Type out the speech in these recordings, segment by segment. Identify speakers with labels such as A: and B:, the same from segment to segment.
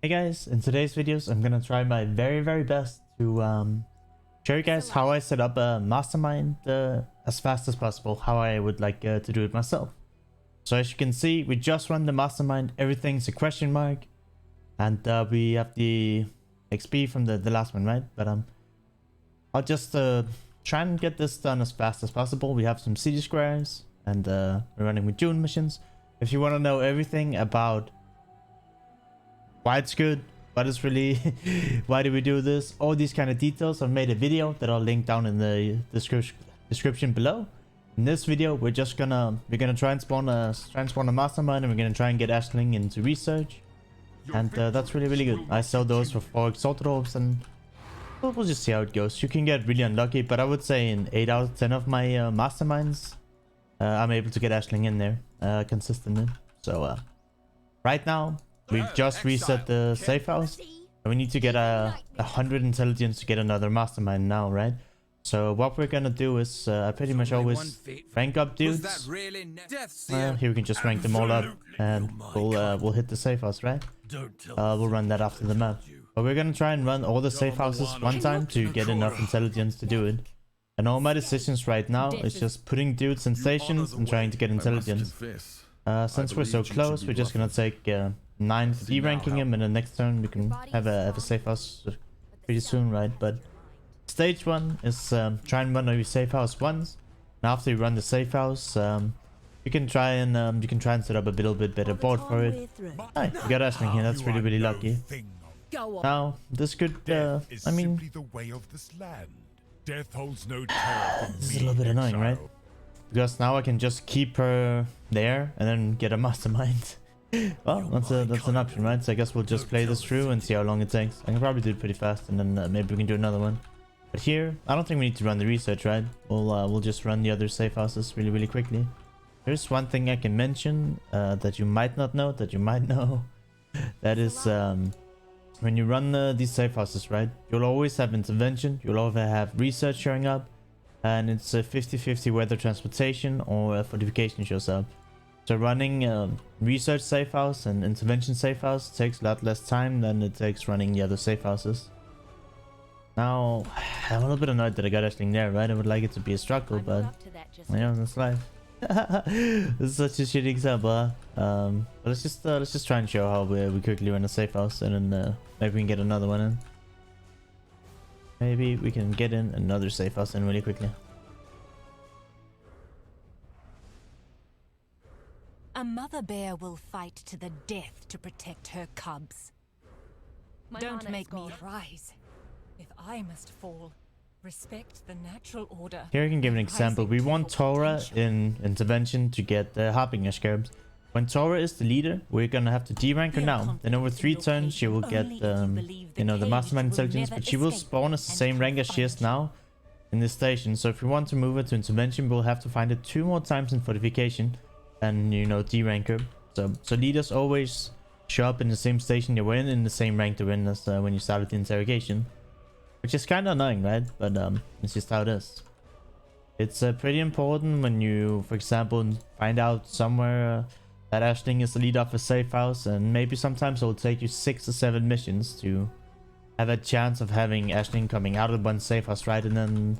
A: Hey guys, in today's videos I'm gonna try my very best to show you guys how I set up a mastermind as fast as possible, how I would like to do it myself. So as you can see, we just run the mastermind, everything's a question mark, and we have the XP from the last one, right? But I'll just try and get this done as fast as possible. We have some city squares and we're running with June missions. If you want to know everything about why it's good, what is really why do we do this, all these kind of details, I've made a video that I'll link down in the description below. In this video we're gonna try and spawn a mastermind, and we're gonna try and get Ashling into research, and that's really good. I sell those for 4 exalted orbs, and we'll just see how it goes. You can get really unlucky, but I would say in 8 out of 10 of my masterminds I'm able to get Ashling in there consistently. So right now we just reset the safe house, and we need to get 100 intelligence to get another mastermind now, right? So what we're gonna do is I pretty much always rank up dudes. Here we can just rank them all up, and we'll hit the safe house, right? We'll run that after the map. But we're gonna try and run all the safe houses one time to get enough intelligence to do it. And all my decisions right now is just putting dudes in stations and trying to get intelligence. Since we're so close, we're just gonna take 9 for D-ranking him, and the next turn we can have a safe house pretty soon, right? But stage 1 is try and run a safe house once, and after you run the safe house, you can try and set up a little bit better board for it. Hi, we got Ashling here. That's really lucky. Now this could I mean, this is a little bit annoying, right? Because now I can just keep her there and then get a mastermind. Well, that's an option, right? So I guess we'll just play this through and see how long it takes. I can probably do it pretty fast, and then maybe we can do another one. But here, I don't think we need to run the research, right? We'll just run the other safe houses really quickly. There's one thing I can mention that you might not know, that you might know. That is when you run these safe houses, right? You'll always have intervention. You'll always have research showing up, and it's a 50-50 whether transportation or fortification shows up. So running research safe house and intervention safe house takes a lot less time than it takes running the other safe houses. Now, I'm a little bit annoyed that I got Ashling there, right? I would like it to be a struggle, but yeah, that's life. This is such a shitty example, huh? But let's just try and show how we quickly run a safe house, and then maybe we can get another one in. Maybe we can get in another safe house in really quickly.
B: A mother bear will fight to the death to protect her cubs. Don't make me rise. If I must fall, respect the natural order.
A: Here I can give an example. We want Tora in intervention to get the Harbinger Scarabs. When Tora is the leader, we're gonna have to D-rank her now. Then over 3 turns she will get you know, the mastermind intelligence, but she will spawn as the same rank as she is now in this station. So if we want to move her to intervention, we'll have to find it 2 more times in fortification and, you know, D-rank her. So leaders always show up in the same station they were in the same rank they're in as when you started the interrogation. Which is kind of annoying, right? But it's just how it is. It's pretty important when you, for example, find out somewhere that Ashling is the leader of a safe house, and maybe sometimes it will take you 6 or 7 missions to have a chance of having Ashling coming out of one safe house, right? And then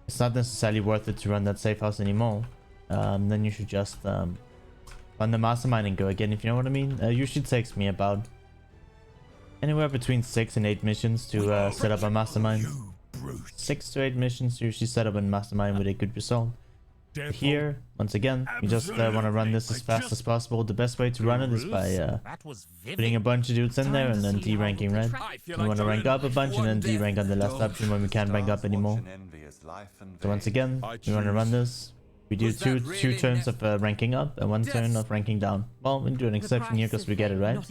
A: it's not necessarily worth it to run that safe house anymore. Then you should just run the mastermind and go again, if you know what I mean. Usually it takes me about anywhere between 6 and 8 missions to set up a mastermind. 6 to 8 missions to usually set up a mastermind with a good result. Here, once again, you just want to run this as fast as possible. The best way to run it is by putting a bunch of dudes in there and then D-ranking, right? You want to rank up a bunch and then D-rank on the last option when we can't rank up anymore. So once again, we want to run this. We do two turns of ranking up and 1 turn of ranking down. Well, we do an exception here because we get it, right?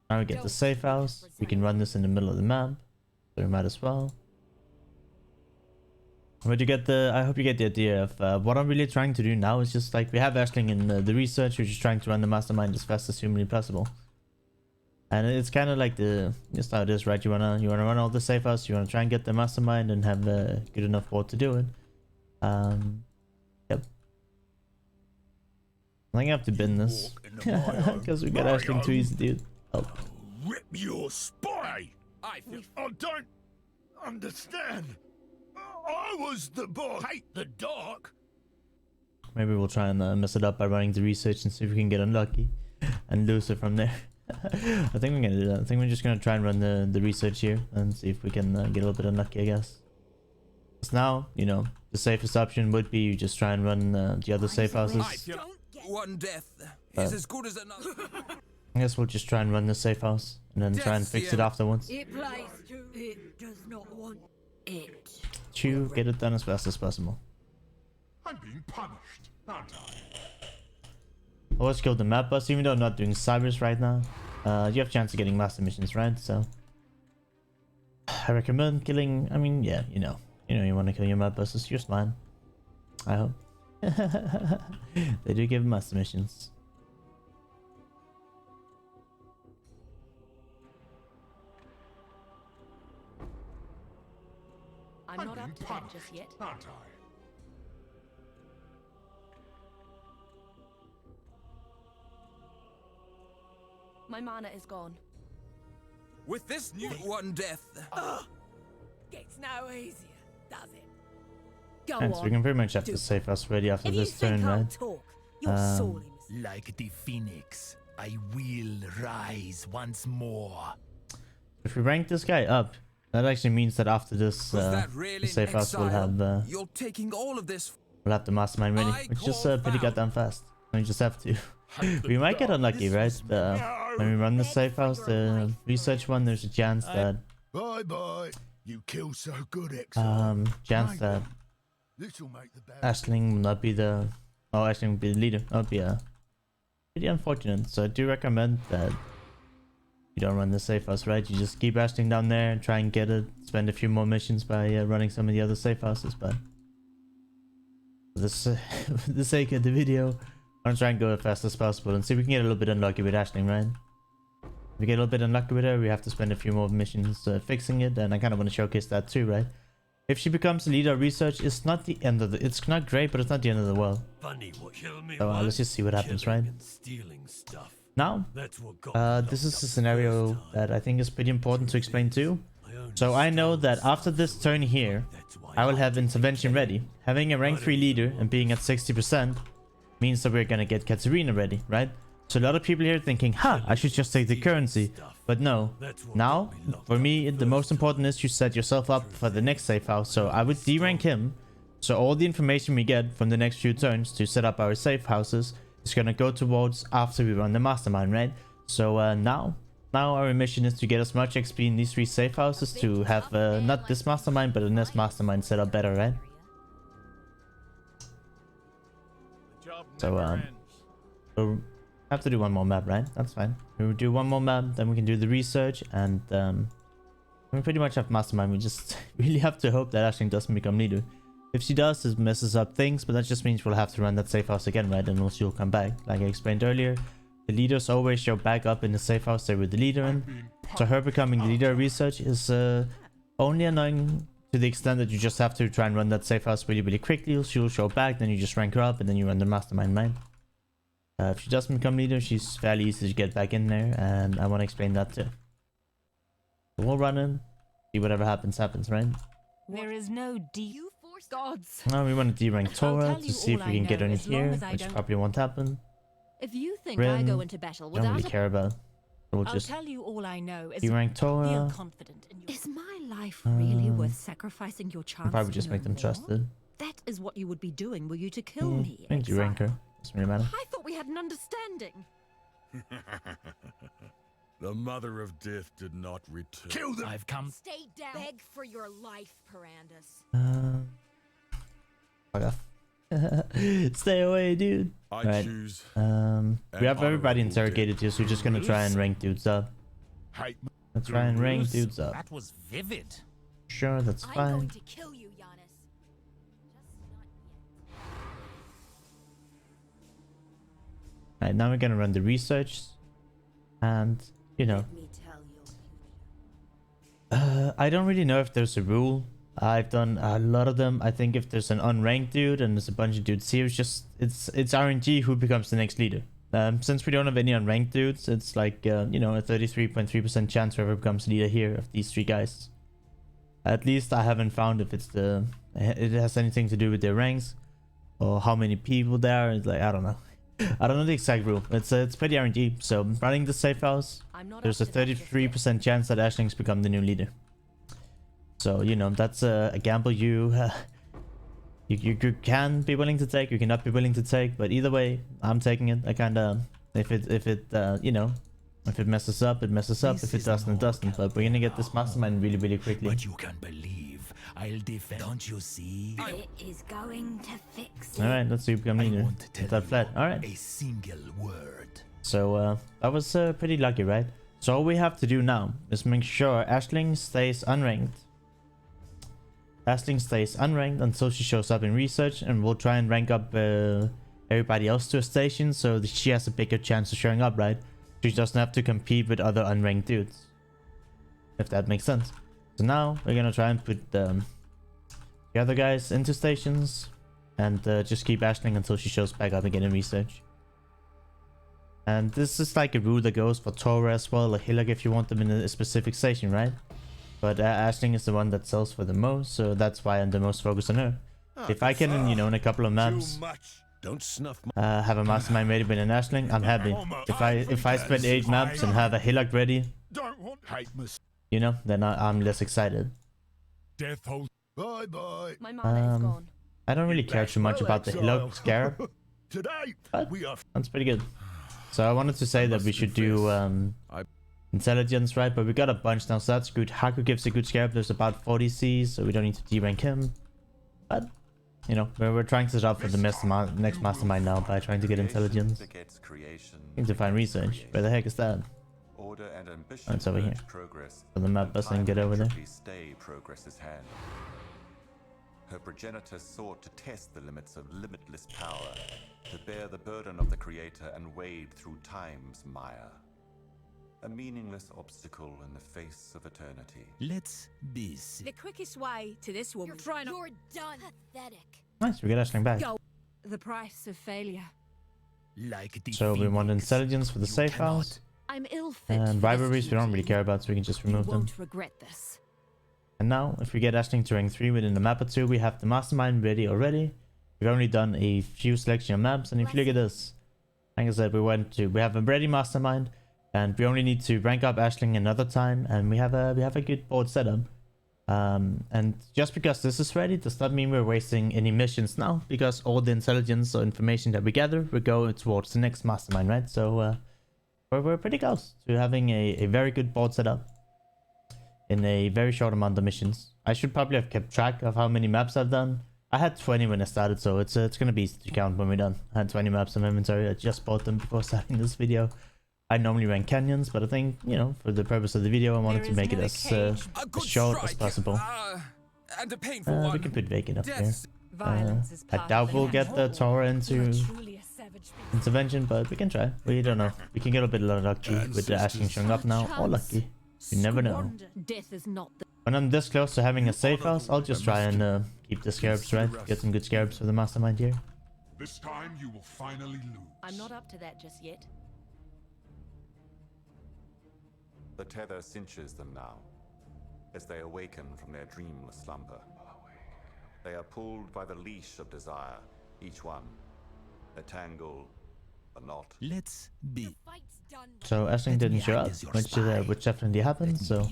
A: Now we get the safe house. We can run this in the middle of the map, so we might as well. But you get I hope you get the idea of what I'm really trying to do now is just like we have Ashling in the research. We're just trying to run the mastermind as fast as humanly possible, and it's kind of like just how it is, right? You wanna run all the safe house. You wanna try and get the mastermind and have a good enough board to do it. Yep. I think I have to bin this because we got Ashling too easy, dude. Oh.
C: You're spy! I don't understand. I was the boss. Hate the dark.
A: Maybe we'll try and mess it up by running the research and see if we can get unlucky and lose it from there. I think we're gonna do that. I think we're just gonna try and run the research here and see if we can get a little bit unlucky, I guess. Because now, you know, the safest option would be you just try and run the other safe houses.
D: One death is as good as another.
A: I guess we'll just try and run the safe house and then try and fix it afterwards.
E: It plays to it does not want it.
A: To get it done as fast as possible.
C: I'm being punished, aren't I?
A: Always kill the map boss, even though I'm not doing cybers right now. You have a chance of getting master missions, right? So I recommend killing. I mean, yeah, you know, you want to kill your map bosses. You're fine. I hope. They do give master missions.
E: I'm not up to that just yet.
C: Aren't I?
E: My mana is gone.
D: With this new one death.
E: Gets no easier, does it? Go
A: And so we can pretty much have the safe house ready after
E: If
A: this
E: you think
A: turn,
E: I'll
A: right?
E: talk, you're sorely mistaken.
F: Like the phoenix, I will rise once more.
A: If we rank this guy up, that actually means that after this,
D: Was
A: the
D: that really
A: safe house will
D: exile?
A: have
D: You're taking all of this.
A: we'll have the mastermind ready,
D: I
A: which is
D: call
A: pretty
D: foul.
A: goddamn fast. We just have to. We might get unlucky, right? When we run the safe house, the research one, there's a chance that
C: Bye bye. You kill so good, X.
A: chance that
C: This'll make the bad.
A: Ashling will not be the Ashling will be the leader. That would be pretty unfortunate. So I do recommend that you don't run the safe house, right? You just keep Ashling down there and try and get it. Spend a few more missions by running some of the other safe houses, but for for the sake of the video, I'm gonna try and go as fast as possible and see if we can get a little bit unlucky with Ashling, right? If we get a little bit unlucky with her, we have to spend a few more missions fixing it, and I kind of want to showcase that too, right? If she becomes the leader of research, it's not the end of the... It's not great, but it's not the end of the world.
G: Funny what kill me
A: So let's just see what happens, right?
G: and stealing stuff.
A: Now,
G: That's what got
A: this is a scenario that I think is pretty important to explain too. So I know that after this turn here, I will have intervention ready. Having a rank 3 leader and being at 60% means that we're gonna get Katarina ready, right? So a lot of people here thinking, ha, I should just take the currency. But no, now, for me, the most important is you set yourself up for the next safe house. So I would D-rank him. So all the information we get from the next few turns to set up our safe houses is gonna go towards after we run the mastermind, right? So now our mission is to get as much XP in these 3 safe houses to have not this mastermind, but the next mastermind set up better, right? So we'll have to do one more map, right? That's fine. We'll do one more map, then we can do the research, and we pretty much have mastermind. We just really have to hope that Ashling doesn't become leader. If she does, it messes up things, but that just means we'll have to run that safe house again, right? And she'll come back. Like I explained earlier, the leaders always show back up in the safe house there with the leader in. So her becoming the leader of research is only annoying to the extent that you just have to try and run that safe house really, really quickly. She'll show back, then you just rank her up, and then you run the mastermind, right? If she doesn't become leader, she's fairly easy to get back in there, and I want to explain that too. So we'll run in, see whatever happens, right?
B: There is no deep gods.
A: Now we want to D-rank
B: I'll
A: Tora
B: tell
A: to
B: you
A: see if
B: all
A: we
B: I
A: can get her
B: know,
A: in
B: as long
A: here,
B: as I
A: which
B: don't-
A: probably won't happen.
E: If you think I
A: Rin,
E: go into battle
A: don't
E: without
A: really care about. So we'll
B: I'll
A: just
B: tell you all I know as
A: D-rank
B: feel
A: Tora.
B: confident in your
E: Is my life really
A: Um,
E: worth sacrificing your chance?
A: I'll probably
E: to
A: just
E: know
A: make them
E: more?
A: trusted.
E: That is what you would be doing were you to kill
A: Yeah,
E: me.
A: maybe D-rank her.
E: exile.
A: Doesn't really matter.
E: I thought we had an understanding.
C: The mother of death did not return. Kill them.
F: I've come.
H: Stay down. Beg for your life, Perandus.
A: Fuck off. Stay away, dude.
C: I
A: Alright.
C: choose.
A: We have everybody
C: honorable
A: interrogated here, so we're just gonna try and rank dudes up.
C: Hate me.
A: Let's try and rank
F: Bruce,
A: dudes up.
F: That was vivid.
A: Sure, that's
H: I'm
A: fine.
H: going to kill you, Giannis. Just not yet.
A: Alright, now we're gonna run the research. And, you know,
H: Let me tell your
A: I don't really know if there's a rule. I've done a lot of them. I think if there's an unranked dude and there's a bunch of dudes here, it's RNG who becomes the next leader. Since we don't have any unranked dudes, it's like, you know, a 33.3% chance whoever becomes leader here of these 3 guys. At least I haven't found if it has anything to do with their ranks or how many people there. It's like, I don't know. I don't know the exact rule. It's pretty RNG. So running the safe house, there's a 33% chance that Ashlings become the new leader. So, you know, that's a gamble you can be willing to take, you cannot be willing to take, but either way, I'm taking it. I kind of, if it you know, if it messes up, it messes up. If it doesn't, it doesn't. But we're gonna get this mastermind really, really quickly.
F: But you can believe I'll defend. Don't you see?
H: It is going to fix it.
A: All right, let's see who become leader.
F: want to tell
A: That flat. All right.
F: a single word.
A: So that was pretty lucky, right? So all we have to do now is make sure Aisling stays unranked. Aisling stays unranked until she shows up in research, and we'll try and rank up everybody else to a station so that she has a bigger chance of showing up, right? She doesn't have to compete with other unranked dudes. If that makes sense. So now we're gonna try and put the other guys into stations and just keep Aisling until she shows back up again in research. And this is like a rule that goes for Tora as well, or Hillock if you want them in a specific station, right? But Aisling is the one that sells for the most, so that's why I'm the most focused on her. If I can, you know, in a couple of maps,
C: Don't snuff
A: have a mastermind ready with an Aisling, I'm happy. If I spend 8 maps and have a Hillock ready,
C: Don't want hate miss.
A: you know, then I'm less excited.
C: Death hold. Bye bye.
B: My mana is gone.
A: I don't really care too much about the Hillock Scarab.
C: Today
A: But
C: we are.
A: that's pretty good. So I wanted to say that we should do intelligence, right? But we got a bunch now, so that's good. Haku gives a good Scarab. There's about 40 Cs, so we don't need to derank him. But, you know, we're trying to set up for the next mastermind now by trying to get intelligence. Need to find research. Where the heck is that?
I: Order and ambition.
A: Oh, it's over here.
I: Progress.
A: So the map doesn't get over there.
I: Stay progress's hand. Her progenitor sought to test the limits of limitless power, to bear the burden of the creator and wade through time's mire. A meaningless obstacle in the face of eternity.
F: Let's be
E: The quickest way to this woman.
H: You're done. Pathetic.
A: Nice, we get Aisling back.
B: The price of failure.
F: like the
A: So we want
F: phoenix.
A: intelligence for the
F: You
A: safe
F: cannot.
A: house.
B: I'm ill fit.
A: And rivalries we don't really care about, so we can just
B: You
A: remove them.
B: won't regret this.
A: And now, if we get Aisling to rank 3 within a map or 2, we have the mastermind ready already. We've only done a few selection of maps, and if you look at this, like I said, we have a ready mastermind, and we only need to rank up Aisling another time, and we have a good board setup. And just because this is ready does not mean we're wasting any missions now, because all the intelligence or information that we gather will go towards the next mastermind, right? So we're pretty close to having a very good board setup in a very short amount of missions. I should probably have kept track of how many maps I've done. I had 20 when I started, so it's gonna be easy to count when we're done. I had 20 maps in my inventory. I just bought them before starting this video. I normally rank canyons, but I think, you know, for the purpose of the video, I wanted to make it as short as possible.
D: And a painful one.
A: We can put vacant up here.
D: Death's
B: Violence is
A: I
B: part
A: doubt
B: of the
A: we'll get the
B: natural
A: Tora
B: order.
A: into
B: You are truly a savage beast.
A: intervention, but we can try. We don't know. We can get a bit lucky with the Aisling showing up now, or lucky. You never know.
B: Death is not the
A: When I'm this close to having a safe house, I'll just try and keep the scarabs, right? Get some good scarabs for the mastermind here.
C: This time you will finally lose.
B: I'm not up to that just yet.
I: The tether cinches them now, as they awaken from their dreamless slumber. They are pulled by the leash of desire, each one. A tangle, a knot.
F: Let's be.
H: Fight's done.
A: So Aisling didn't show up, which definitely happened. So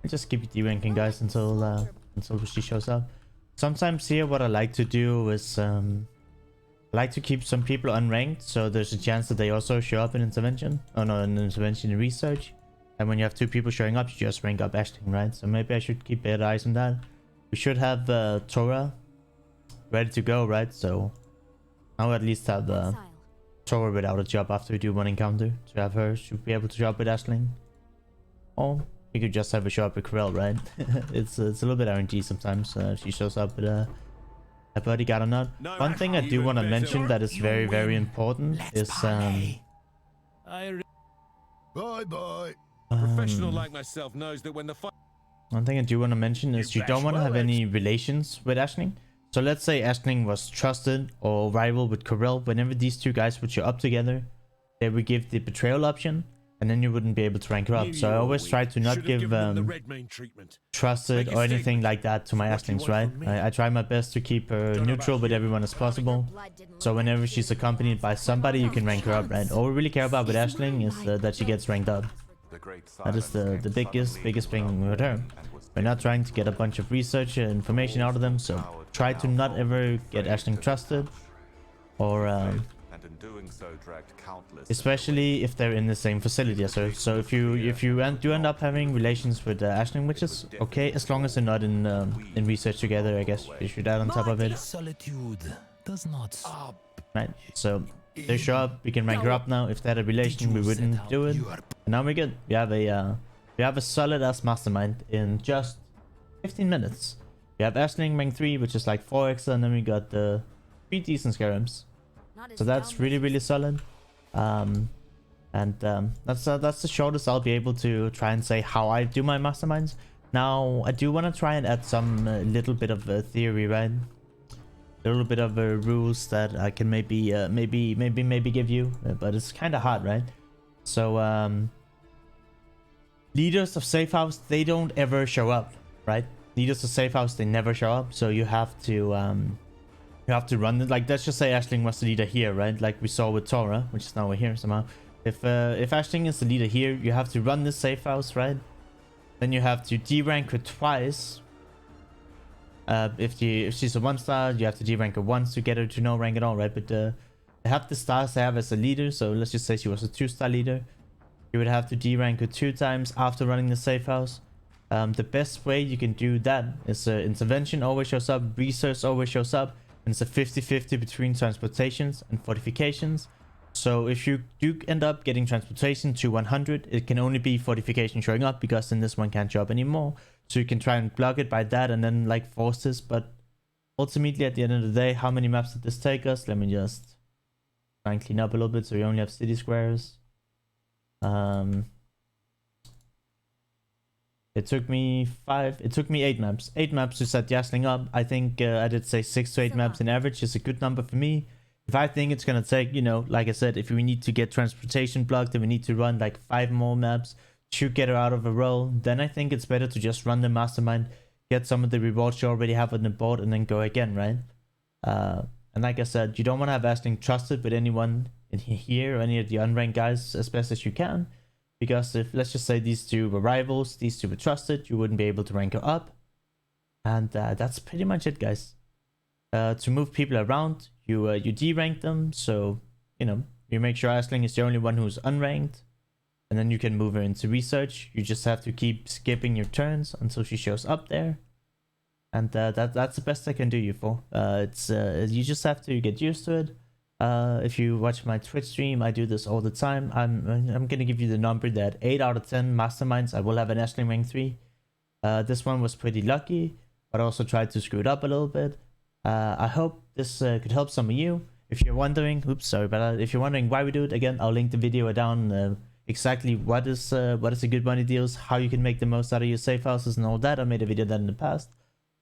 A: I just keep deranking guys until she shows up. Sometimes here, what I like to do is I like to keep some people unranked, so there's a chance that they also show up in intervention. Oh no, in intervention in research. And when you have 2 people showing up, you just rank up Aisling, right? So maybe I should keep better eyes on that. We should have Tora ready to go, right? So I'll at least have Tora without a job after we do one encounter. To have her should be able to show up with Aisling. Or we could just have her show up with Betrayel, right? it's a little bit RNG sometimes. She shows up with a bodyguard or not. One thing I do want to mention that is very, very important is
C: Bye bye.
J: A professional like myself knows that when the fight.
A: one thing I do want to mention is you don't want to have any relations with Aisling. So let's say Aisling was trusted or rival with Corel. Whenever these 2 guys would show up together, they would give the betrayal option, and then you wouldn't be able to rank her up. So I always try to not give trusted or anything like that to my Ashlings, right? I try my best to keep her neutral with everyone as possible. So whenever she's accompanied by somebody, you can rank her up, right? All we really care about with Aisling is that she gets ranked up. That is the biggest thing with her. We're not trying to get a bunch of research information out of them, so try to not ever get Aisling trusted, or especially if they're in the same facility. So if you end up having relations with Aisling, which is okay as long as they're not in research together, I guess you should add on top of it.
F: Solitude does not stop.
A: Right. So they show up, we can rank her up now. If they had a relation, we wouldn't do it. And now we're good. We have a solid ass mastermind in just 15 minutes. We have Aisling rank 3, which is like 4x, and then we got the 3 decent scarabs. So that's really solid. That's the shortest I'll be able to try and say how I do my masterminds. Now I do want to try and add some little bit of theory, right? A little bit of rules that I can maybe give you, but it's kind of hard, right? So leaders of safe house, they don't ever show up, right? Leaders of safe house, they never show up. So you have to run it. Like, let's just say Aisling was the leader here, right? Like we saw with Tora, which is now we're here somehow. If Aisling is the leader here, you have to run this safe house, right? Then you have to D-rank her twice. If she's a 1-star, you have to D-rank her once to get her to no rank at all, right? But they have the stars they have as a leader, so let's just say she was a 2-star leader. You would have to D-rank her 2 times after running the safe house. The best way you can do that is intervention always shows up, research always shows up, and it's a 50-50 between transportations and fortifications. So if you do end up getting transportation to 100, it can only be fortification showing up, because then this one can't show up anymore. So you can try and block it by that and then like force this. But ultimately at the end of the day, how many maps did this take us? Let me just try and clean up a little bit so we only have city squares. It took me 8 maps. 8 maps to set the Aisling up. I think I did say 6 to 8 maps in average is a good number for me. If I think it's gonna take, you know, like I said, if we need to get transportation blocked, then we need to run like 5 more maps to get her out of a role, then I think it's better to just run the mastermind, get some of the rewards you already have on the board, and then go again, right? And like I said, you don't want to have Aisling trusted with anyone in here or any of the unranked guys as best as you can. Because if, let's just say, these 2 were rivals, these 2 were trusted, you wouldn't be able to rank her up. And that's pretty much it, guys. To move people around, you D-rank them, so, you know, you make sure Aisling is the only one who's unranked. And then you can move her into research. You just have to keep skipping your turns until she shows up there. And that's the best I can do you for. You just have to get used to it. If you watch my Twitch stream, I do this all the time. I'm gonna give you the number that 8 out of 10 masterminds I will have an Aisling rank 3. This one was pretty lucky, but I also tried to screw it up a little bit. I hope this could help some of you. If you're wondering, oops, sorry about that. If you're wondering why we do it, again, I'll link the video down. Exactly what is a good money deals, how you can make the most out of your safe houses and all that. I made a video of that in the past,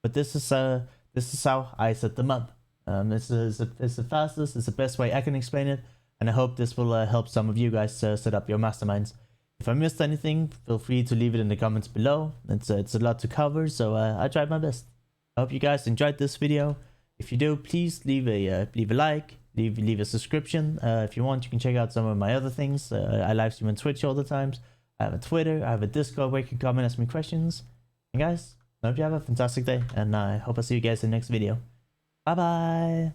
A: but this is how I set them up. It's the fastest, it's the best way I can explain it, and I hope this will help some of you guys set up your masterminds. If I missed anything, feel free to leave it in the comments below. It's a lot to cover, so I tried my best. I hope you guys enjoyed this video. If you do, please leave a like, leave a subscription. If you want, you can check out some of my other things. I live stream on Twitch all the times. I have a Twitter, I have a Discord where you can come and ask me questions. And guys, I hope you have a fantastic day, and I hope I see you guys in the next video. Bye bye.